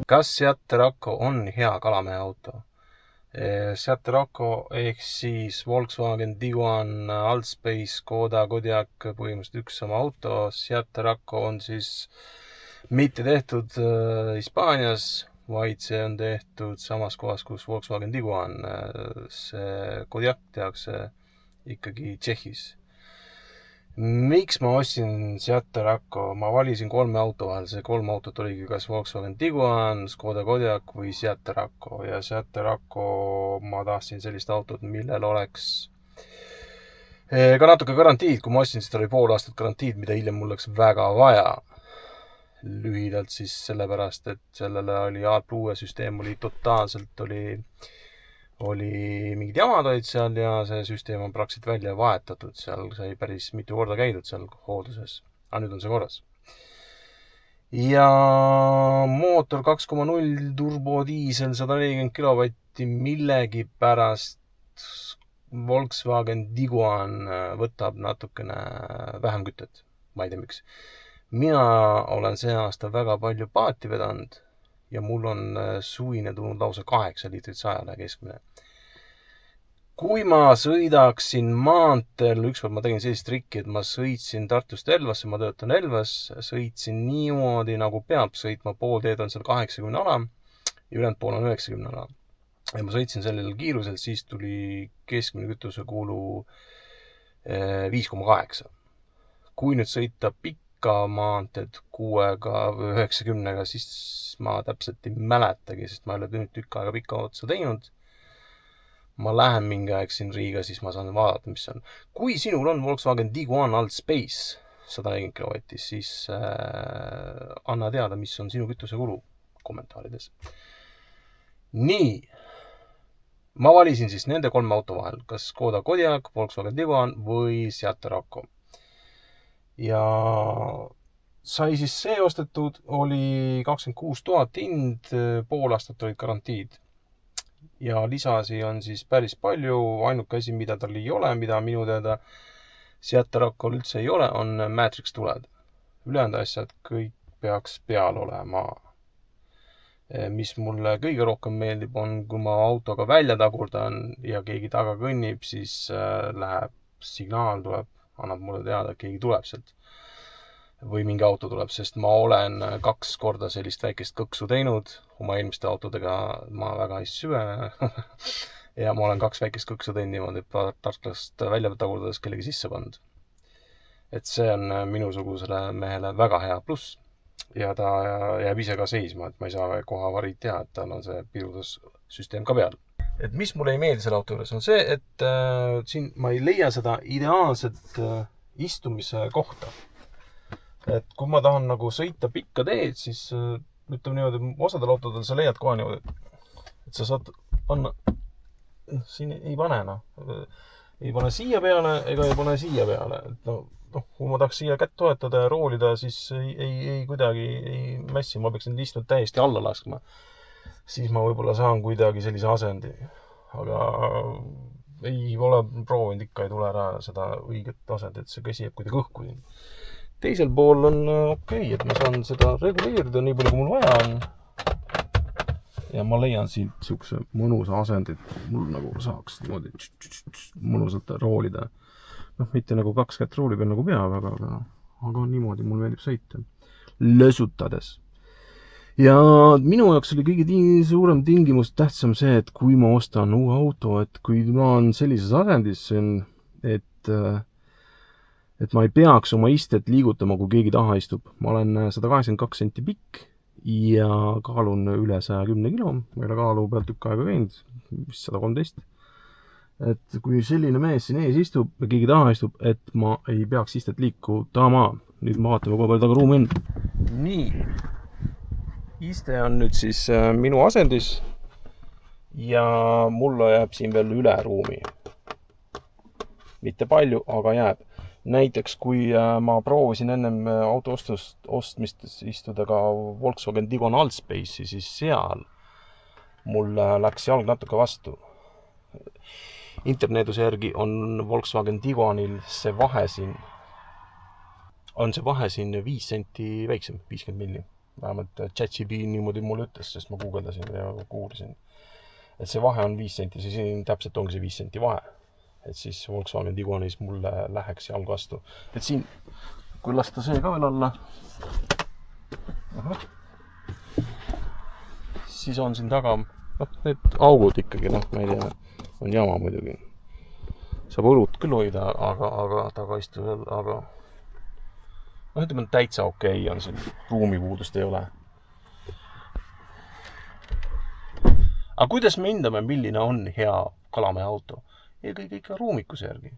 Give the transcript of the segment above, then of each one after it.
Kas Seat Tarraco on hea kalamehe auto? Seat Tarraco ehk siis Volkswagen Tiguan, Altspace, Škoda Kodiaq, põhimõtteliselt üks sama auto. Seat Tarraco on siis mitte tehtud Hispaanias, vaid see on tehtud samas kohas, kus Volkswagen Tiguan. See Kodiaq tehakse ikkagi Tšehhis. Miks ma ostsin Seat Tarraco? Ma valisin 3 auto vahel. See 3 autot oligi kas Volkswagen Tiguan, Škoda Kodiaq või Seat Tarraco. Ja Seat Tarraco ma tahtsin sellist autot, millel oleks ka natuke garantiid. Kui ma ostsin, siis oli pool aastat garantiid, mida hiljem mul läks väga vaja. Lühidalt siis sellepärast, et sellele oli AdBlue süsteem oli totaalselt oli mingid jamad olid seal ja see süsteem on praktiliselt välja vaetatud. Seal sai päris mitu korda käidud seal hoolduses. Aga nüüd on see korras. Ja mootor 2,0 turbodiisel 140 kilovatti millegi pärast Volkswagen Tiguan võtab natukene vähem kütet. Ma ei tea miks. Mina olen see aasta väga palju paati vedanud ja mul on suvine tulnud lausa 8 liitrit 100 keskmine. Kui ma sõidaksin maanteel, ükskord ma tegin sellist trikki, et ma sõitsin Tartust Elvasse, ma töötan Elvas, sõitsin niimoodi, nagu peab sõitma, pool teed on seal 80 ala ja ülejäänud pool on 90 ala. Ja ma sõitsin sellel kiirusel, siis tuli keskmine kütuse kulu 5,8. Kui nüüd sõita pikka maanteed 6-ga või 90-ga, siis ma täpselt ei mäletagi, sest ma ei ole nüüd tükk aega pikka otsa teinud. Ma lähen mingi aeg siin Riiga, siis ma saan vaadata, mis on. Kui sinul on Volkswagen Tiguan Altspace 140 kilovatti, siis anna teada, mis on sinu kütuse kulu kommentaarides. Nii, ma valisin siis nende 3 auto vahel, kas Škoda Kodiaq, Volkswagen Tiguan või Seat Tarraco. Ja sai siis see ostetud, oli 26 000 hind, pool aastat olid garantiid. Ja lisasi on siis päris palju, ainuke asi, mida tal ei ole, mida minu teada Seat Tarracol üldse ei ole, on Matrix tuled. Ülejäänud asjad kõik peaks peal olema. Mis mulle kõige rohkem meeldib on, kui ma autoga välja tagurdan ja keegi taga kõnnib, siis läheb signaal tuleb, annab mulle teada, et keegi tuleb sealt. Või mingi auto tuleb, sest ma olen 2 korda sellist väikest kõksu teinud. Oma eelmiste autodega ma väga ei süvene. Ja ma olen 2 väikest kõksu teinud niimoodi, et tartlast välja tagurdades kellegi sisse pannud. Et see on minusugusele mehele väga hea pluss. Ja ta jääb ise ka seisma, et ma ei saa koha varid teha, et tal on see pirutussüsteem ka peal. Et mis mulle ei meeldi selle auto juures on see, et siin ma ei leia seda ideaalset istumise kohta. Et kui ma tahan nagu sõita pikka teed, siis ütleme niimoodi, osadel autodel sa leiad kohe niimoodi, et sa saad panna, siin ei pane ei pane siia peale ega ei pane siia peale. Et kui ma tahaks siia kätt toetada ja roolida, siis ei kuidagi ei mässi, ma peaks need istmed täiesti alla laskma. Siis ma võib-olla saan kuidagi sellise asendi. Aga ei ole proovinud ikka, ei tule ära seda õiget asendit, see käsi jääb kuidagi õhku siin. Teisel pool on okei, et ma saan seda reguleerida nii palju, kui mul vaja on. Ja ma leian siit siukse mõnusa asendit. Mul nagu saaks niimoodi mõnusalt roolida. Mitte nagu 2 kätt rooli peal nagu peab, aga niimoodi mul meeldib sõita. Lösutades. Ja minu jaoks oli kõige suurem tingimus tähtsam see, et kui ma ostan uue auto, et kui ma olen sellises asendis, et ma ei peaks oma istet liigutama, kui keegi taha istub. Ma olen 182 senti pikk ja kaalun üle 110 kilo. Ma ei ole kaalu pealt tükk aega käinud, vist 113. Et kui selline mees siin ees istub ja keegi taha istub, et ma ei peaks istet liikutama. Nüüd ma vaatame, kui palju taga ruumi on. Nii. Iste on nüüd siis minu asendis ja mulle jääb siin veel üle ruumi. Mitte palju, aga jääb. Näiteks, kui ma proovisin ennem auto ostmist istuda ka Volkswagen Tiguan Altspace'i, siis seal mul läks jalg natuke vastu. Interneeduse järgi on Volkswagen Tiguanil see vahe siin 5 senti väiksem, 50 milli. vähemalt ChatGPT niimoodi mulle ütles, sest ma guugeldasin ja kuulasin. Et see vahe on 5 senti, siis siin täpselt ongi see 5 senti vahe. Et siis Volkswagen Tiguanis mulle läheks jalg vastu. Et siin, kui lasta see ka veel alla, siis on siin taga, need augud ikkagi, ma ei tea, on jama muidugi. Saab õlut küll hoida, aga tagaistusel, aga ütleme, täitsa okei on siin, ruumipuudust ei ole. Aga kuidas me hindame, milline on hea Kalamehe auto? Eelkõige ikka ruumikuse järgi.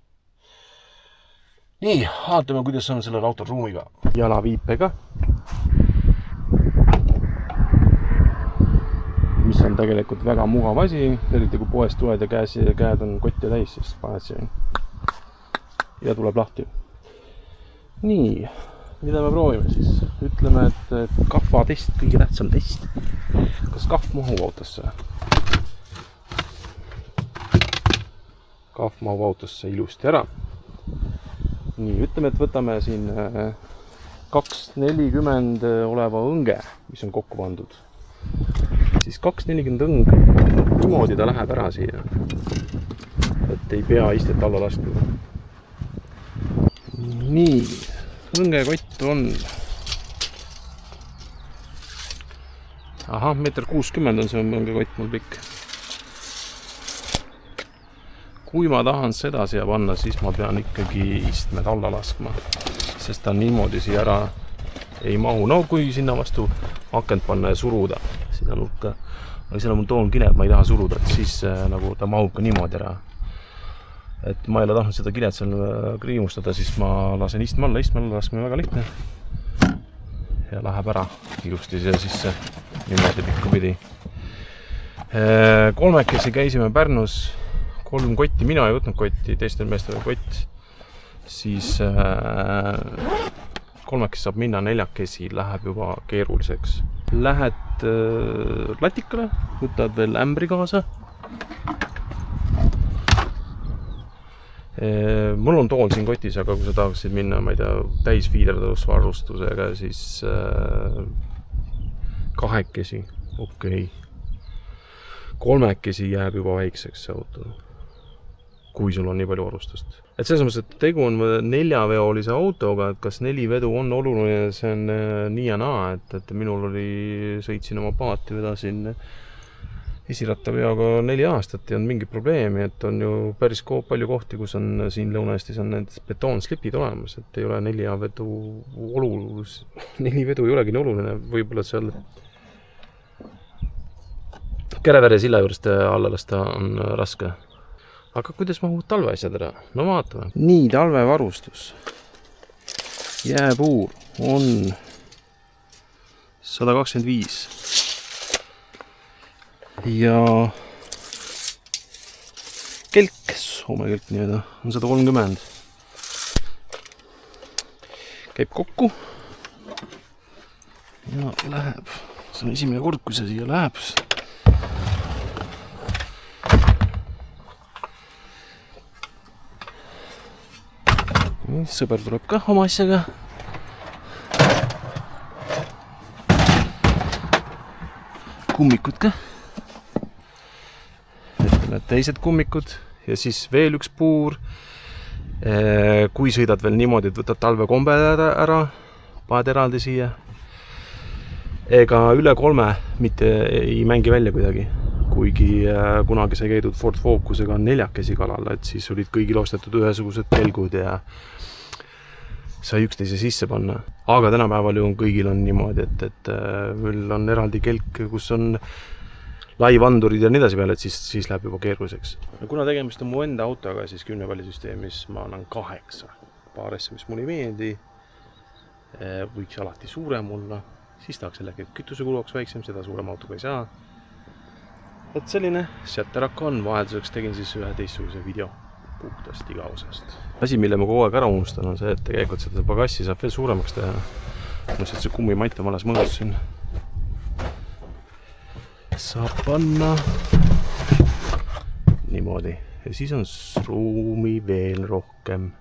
Nii, vaatame, kuidas on sellel autol ruumiga. Jalaviipega, mis on tegelikult väga mugav asi, eriti kui poest tuled ja käed on kotti täis, siis paned siin ja tuleb lahti. Nii, mida me proovime siis? Ütleme, et kahva test, kõige tähtsam test. Kas kahv mahub autosse? Kahv mahub autosse ilusti ära. Nii, ütleme, et võtame siin 240 oleva õnge, mis on kokku pandud. Siis 240 õng, niimoodi ta läheb ära siia. Et ei pea istet alla laskma. Nii, õngekott on 1,60 m on see õngekott mul pikk. Kui ma tahan seda siia panna, siis ma pean ikkagi istmed alla laskma, sest ta niimoodi siia ära ei mahu. No kui sinna vastu akent panna ja suruda, sinna nurka, aga seal on mul toon kilet, ma ei taha suruda, et siis nagu ta mahub ka niimoodi ära. Et ma ei ole tahtnud seda kilet seal kriimustada, siis ma lasen istme alla laskme väga lihtne. Ja läheb ära ilusti siia sisse, niimoodi pikku pidi. Kolmekesi käisime Pärnus, 3 kotti, mina ei võtnud kotti, teistel meestel kott, siis kolmekesi saab minna, 4 läheb juba keeruliseks. Lähed latikale, võtad veel ämbri kaasa. Mul on tool siin kotis, aga kui sa tahaksid minna, ma ei tea, täis fiiderdusvarustusega, siis 2, okei. 3 jääb juba väikseks see auto, kui sul on nii palju varustust. Et selles mõttes, et tegu on 4-veolise autoga, et kas 4 vedu on oluline, see on nii ja naa, et minul oli, sõitsin oma paati, vedasin esirattaveoga 4 aastat ja on mingi probleemi, et on ju päris palju kohti, kus on siin Lõuna-Eestis on need betoonslipid olemas, et ei ole 4 vedu olulus, 4 vedu ei olegi nii oluline, võib-olla seal Kärevere silla juurest alla lasta on raske. Aga kuidas mahud talveasjad ära? No vaatame. Nii, talvevarustus. Jääpuur on 125. Ja kelk, Soome kelk nii-öelda, on 130. Käib kokku. Ja läheb. See on esimene kord, kui see siia läheb. Sõber tuleb ka oma asjaga. Kummikud ka. Teised kummikud ja siis veel üks puur. Kui sõidad veel niimoodi, et võtad talvekombe ära, paned eraldi siia. Ega üle 3 mitte ei mängi välja kuidagi. Kuigi kunagi sai käidud Ford Focusega 4 kalal, et siis olid kõigil ostetud ühesugused kelgud ja sai üksteise sisse panna. Aga tänapäeval ju kõigil on niimoodi, et meil on eraldi kelk, kus on laivandurid ja nii edasi peale, et siis läheb juba keeruliseks. Kuna tegemist on mu enda autoga, siis 10 pallisüsteemis ma annan 8. Paar asja, mis mulle ei meeldi, võiks alati suurem olla, siis tahaks sellega kütusekulu oleks väiksem, seda suurem autoga ei saa. Et selline Seat-Taraka on, vahelduseks tegin siis ühe teistsuguse video puhtast igavusest. Asi, mille ma kogu aeg ära unustan, on see, et tegelikult seda pagassi saab veel suuremaks teha. Mõtlesin, et see kummimatt on alles mõõdus siin. Saab panna niimoodi ja siis on ruumi veel rohkem.